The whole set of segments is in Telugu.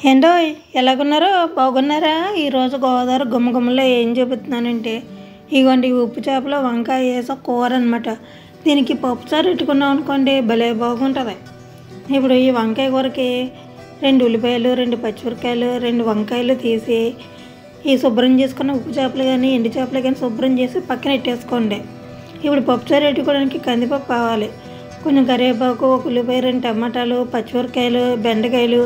ఏంటోయ్ ఎలాగున్నారో బాగున్నారా? ఈరోజు గోదావరి గుమ్మగుమ్మలో ఏం చూపిస్తున్నానంటే ఇగోండి ఉప్పు చేపలో వంకాయ వేసే కూర అనమాట. దీనికి పప్పుచారు పెట్టుకున్నాం అనుకోండి భలే బాగుంటుంది. ఇప్పుడు ఈ వంకాయ కూరకి 2 ఉల్లిపాయలు, 2 పచ్చిమిరకాయలు, 2 వంకాయలు తీసి ఈ శుభ్రం చేసుకున్న ఉప్పు చేపలు కానీ ఎండు చేపలు కానీ శుభ్రం చేసి పక్కన పెట్టేసుకోండి. ఇప్పుడు పప్పుచారు పెట్టుకోవడానికి కందిపప్పు కావాలి, కొంచెం కరివేపాకు, 1 ఉల్లిపాయ, 2 టమాటాలు, పచ్చిమిరకాయలు, బెండకాయలు,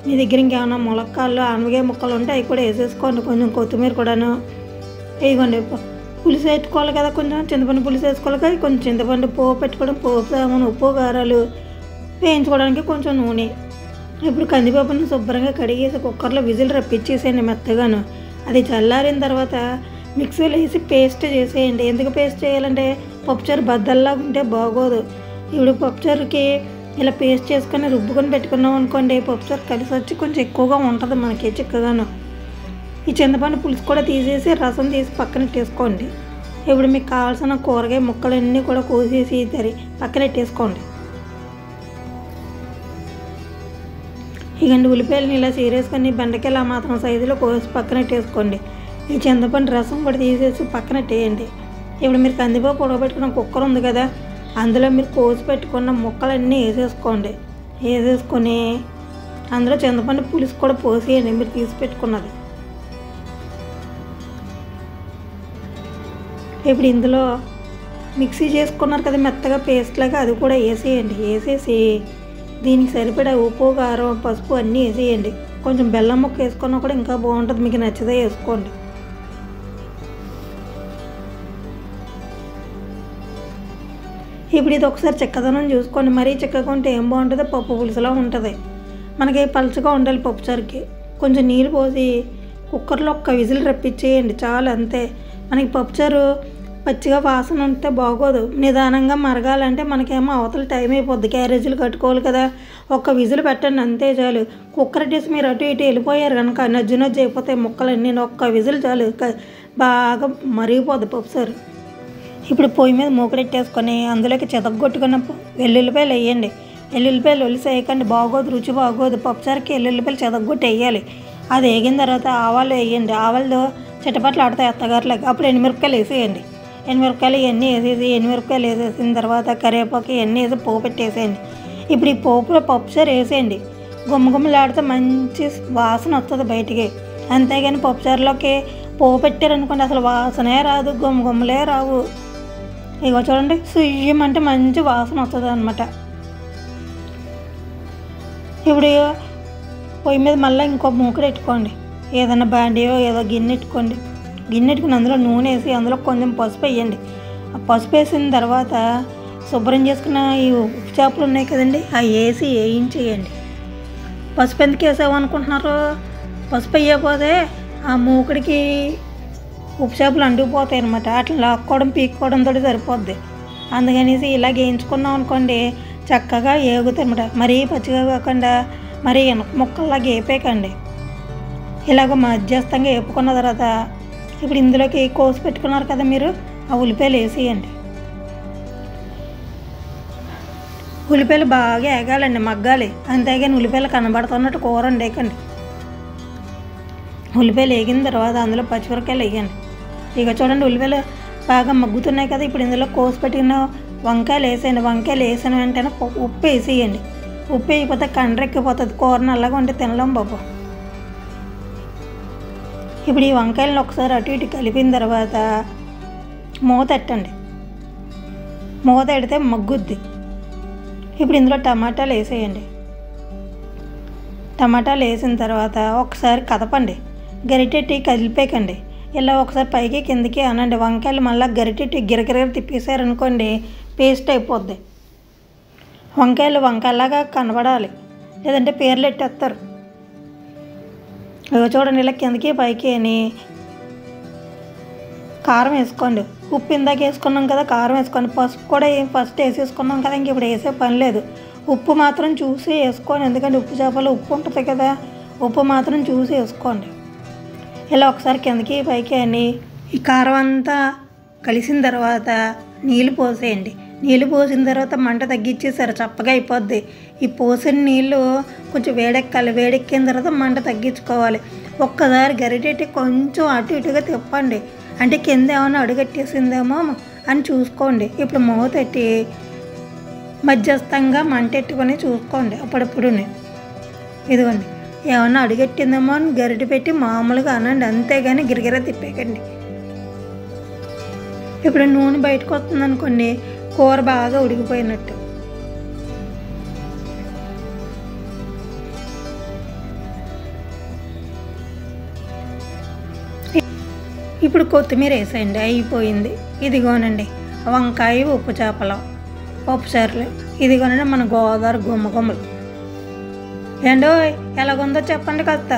మీ దగ్గర ఇంకేమైనా ములక్కాళ్ళు ఆనపకాయ ముక్కలు ఉంటే అవి కూడా వేసేసుకోండి, కొంచెం కొత్తిమీర కూడాను వేయకండి. పులుసు వేసుకోవాలి కదా, కొంచెం చింతపండు పులుసు వేసుకోవాలి కదా, కొంచెం చింతపండు పోపు పెట్టుకోవడం, పోపు సామాను, ఉప్పు కారాలు వేయించుకోవడానికి కొంచెం నూనె. ఇప్పుడు కందిపప్పును శుభ్రంగా కడిగేసి కుక్కర్లో విజిల్ రప్పించేసేయండి మెత్తగాను. అది చల్లారిన తర్వాత మిక్సీలో వేసి పేస్ట్ చేసేయండి. ఎందుకు పేస్ట్ చేయాలంటే పప్పుచారు బద్దల్లాగా ఉంటే బాగోదు. ఇప్పుడు పప్పుచారుకి ఇలా పేస్ట్ చేసుకొని రుబ్బుకొని పెట్టుకున్నాం అనుకోండి, పప్పుచారు కలిసి వచ్చి కొంచెం ఎక్కువగా ఉంటుంది మనకి చిక్కగాను. ఈ చింతపండు పులుసు కూడా తీసేసి రసం తీసి పక్కన పెట్టేసుకోండి. ఇప్పుడు మీకు కావాల్సిన కూరగాయ ముక్కలన్నీ కూడా కోసేసి పక్కన పెట్టేసుకోండి. ఇకండి ఉల్లిపాయలని ఇలా చీరేసుకొని బెండకాయలు ఆ మాత్రం సైజులో కోసి పక్కన పెట్టేసుకోండి. ఈ చింతపండు రసం కూడా తీసేసి పక్కన పెట్టేయండి. ఇప్పుడు మీరు కందిపప్పు ఉడకబెట్టుకున్న కుక్కర్ ఉంది కదా, అందులో మీరు కోసి పెట్టుకున్న ముక్కలన్నీ వేసేసుకోండి. వేసేసుకొని అందులో చింతపండు పులుసు కూడా పోసేయండి మీరు తీసి పెట్టుకున్నది. ఇప్పుడు ఇందులో మిక్సీ చేసుకున్నారు కదా మెత్తగా పేస్ట్ లాగా, అది కూడా వేసేయండి. వేసేసి దీనికి సరిపడా ఉప్పు, కారం, పసుపు అన్నీ వేసేయండి. కొంచెం బెల్లం ముక్క వేసుకున్నా కూడా ఇంకా బాగుంటుంది, మీకు నచ్చితే వేసుకోండి. ఇప్పుడు ఇది ఒకసారి చిక్కదనం చూసుకోండి. మరీ చిక్కగా ఉంటే ఏం బాగుంటుందో పప్పు పులుసులా ఉంటుంది. మనకి పలుచగా ఉండాలి పప్పుచారుకి. కొంచెం నీళ్ళు పోసి కుక్కర్లో 1 విజిల్ రప్పించేయండి చాలు, అంతే. మనకి పప్పుచారు పచ్చిగా వాసన ఉంటే బాగోదు. నిదానంగా మరగాలంటే మనకేమో అవతల టైం అయిపోద్ది, క్యారేజీలు కట్టుకోవాలి కదా. 1 విజిల్ పెట్టండి అంతే చాలు. కుక్కర్ టేసి మీరు అటు ఇటు వెళ్ళిపోయారు కనుక నజ్జు అయిపోతాయి ముక్కలన్నీ. 1 విజిల్ చాలు, బాగా మరిగిపోద్ది పప్పుచారు. ఇప్పుడు పొయ్యి మీద మూకడెట్టేసుకొని అందులోకి చెదగొట్టుకున్న వెల్లుల్లిపాయలు వేయండి. వెల్లుల్లిపాయలు ఒలిసి వేయకండి, బాగోదు, రుచి బాగోదు. పప్పుచారుకి వెల్లుల్లిపాయలు చెదగొట్టి వేయాలి. అది వేగిన తర్వాత ఆవాలు వేయండి. ఆవాలు చిటపట్లు ఆడతాయి అత్తగారులకి. అప్పుడు ఎండుమిరపకాయలు వేసేయండి. ఎండుమిరపకాయలు ఇవన్నీ వేసేసి ఎండుమిరపకాయలు వేసేసిన తర్వాత కరివేపాకు ఇవన్నీ వేసి పోపు పెట్టేసేయండి. ఇప్పుడు ఈ పోపులో పప్పుచారు వేసేయండి. గుమ్మగుమ్మలాడితే మంచి వాసన వస్తుంది బయటికి. అంతేగాని పప్పుచారులోకి పోపు పెట్టారనుకోండి అసలు వాసనే రాదు, గుమ్మగుమ్మలే రావు. ఇగో చూడండి, సుయ్యమంటే మంచి వాసన వస్తుంది అనమాట. ఇప్పుడు పొయ్యి మీద మళ్ళీ ఇంకో మూకుడు పెట్టుకోండి. ఏదైనా బాండియో ఏదో గిన్నె పెట్టుకోండి. గిన్నె పెట్టుకుని అందులో నూనె వేసి అందులో కొంచెం పసుపు వేయండి. ఆ పసుపు వేసిన తర్వాత శుభ్రం చేసుకున్న ఈ ఉప్పు చేపలు ఉన్నాయి కదండి, అవి వేసి వేయించేయండి. పసుపు ఎందుకు వేసావు అనుకుంటున్నారు? పసుపు వేయకపోతే ఆ మూకుడికి ఉప్పు చేపలు అంటుకుపోతాయి అనమాట. అట్లా లాక్కోవడం పీక్కోవడంతో సరిపోద్ది. అందుకనేసి ఇలా వేయించుకున్నాం అనుకోండి చక్కగా ఏగుతాయి అనమాట. మరీ పచ్చిగా కాకుండా మరీ ముక్కల్లాగా వేపేయకండి. ఇలాగ మధ్యస్థంగా వేపుకున్న తర్వాత ఇప్పుడు ఇందులోకి కోసి పెట్టుకున్నారు కదా మీరు, ఆ ఉల్లిపాయలు వేసేయండి. ఉల్లిపాయలు బాగా ఎగాలండి, మగ్గాలి. అంతేగాని ఉల్లిపాయలు కనబడుతున్నట్టు కూర వండేయకండి. ఉల్లిపాయలు వేగిన తర్వాత అందులో పచ్చిమిరకాయలు వేయండి. ఇక చూడండి ఉల్లిపాయలు బాగా మగ్గుతున్నాయి కదా, ఇప్పుడు ఇందులో కోసి పెట్టిన వంకాయలు వేసేయండి. వంకాయలు వేసిన వెంటనే ఉప్పు వేసేయండి. ఉప్పు వేయకపోతే కండ్రెక్కిపోతుంది, కూర నల్లగా ఉంటే తినలేం బాబు. ఇప్పుడు ఈ వంకాయలను ఒకసారి అటు ఇటు కలిపిన తర్వాత మూత పెట్టండి. మూత పెడితే మగ్గుద్ది. ఇప్పుడు ఇందులో టమాటాలు వేసేయండి. టమాటాలు వేసిన తర్వాత ఒకసారి కదపండి, గరిటెట్టి కదిలిపేయకండి. ఇలా ఒకసారి పైకి కిందకి అనండి. వంకాయలు మళ్ళీ గరిటెట్టి గిరగిర తిప్పేసారనుకోండి పేస్ట్ అయిపోద్ది. వంకాయలు వంకాయలాగా కనబడాలి, లేదంటే పేర్లు ఎట్టేస్తారు. చూడండి ఇలా కిందకి పైకి అని కారం వేసుకోండి. ఉప్పు ఇందాక వేసుకున్నాం కదా, కారం వేసుకోండి. పసుపు కూడా ఫస్ట్ వేసేసుకున్నాం కదా, ఇంక ఇప్పుడు వేసే పని లేదు. ఉప్పు మాత్రం చూసి వేసుకోండి, ఎందుకంటే ఉప్పు చేపలు ఉప్పు ఉంటుంది కదా, ఉప్పు మాత్రం చూసి వేసుకోండి. ఇలా ఒకసారి కిందకి పైకి అని ఈ కారం అంతా కలిసిన తర్వాత నీళ్ళు పోసేయండి. నీళ్ళు పోసిన తర్వాత మంట తగ్గించేసారు, చప్పగా అయిపోద్ది. ఈ పోసిన నీళ్ళు కొంచెం వేడెక్కాలి, వేడెక్కిన తర్వాత మంట తగ్గించుకోవాలి. ఒక్కసారి గరిటెట్టి కొంచెం అటు ఇటుగా తిప్పండి, అంటే కింద ఏమైనా అడుగట్టేసిందేమో అని చూసుకోండి. ఇప్పుడు మూత పెట్టి మధ్యస్థంగా మంట ఎట్టుకొని చూసుకోండి అప్పుడప్పుడునే. ఇదిగోండి, ఏమన్నా అడుగెట్టిందేమో అని గరిటె పెట్టి మామూలుగా అనండి, అంతేగాని గిరగిర తిప్పేకండి. ఇప్పుడు నూనె బయటకు వస్తుంది అనుకోండి, కూర బాగా ఉడికిపోయినట్టు. ఇప్పుడు కొత్తిమీర వేసేయండి, అయిపోయింది. ఇదిగోనండి వంకాయ ఉప్పు చేపలు పప్పుచారులు. ఇదిగోనండి మన గోదావరి గుమ్మగుమ్మలు. ఏండో ఎలాగుందో చెప్పండి కాస్త.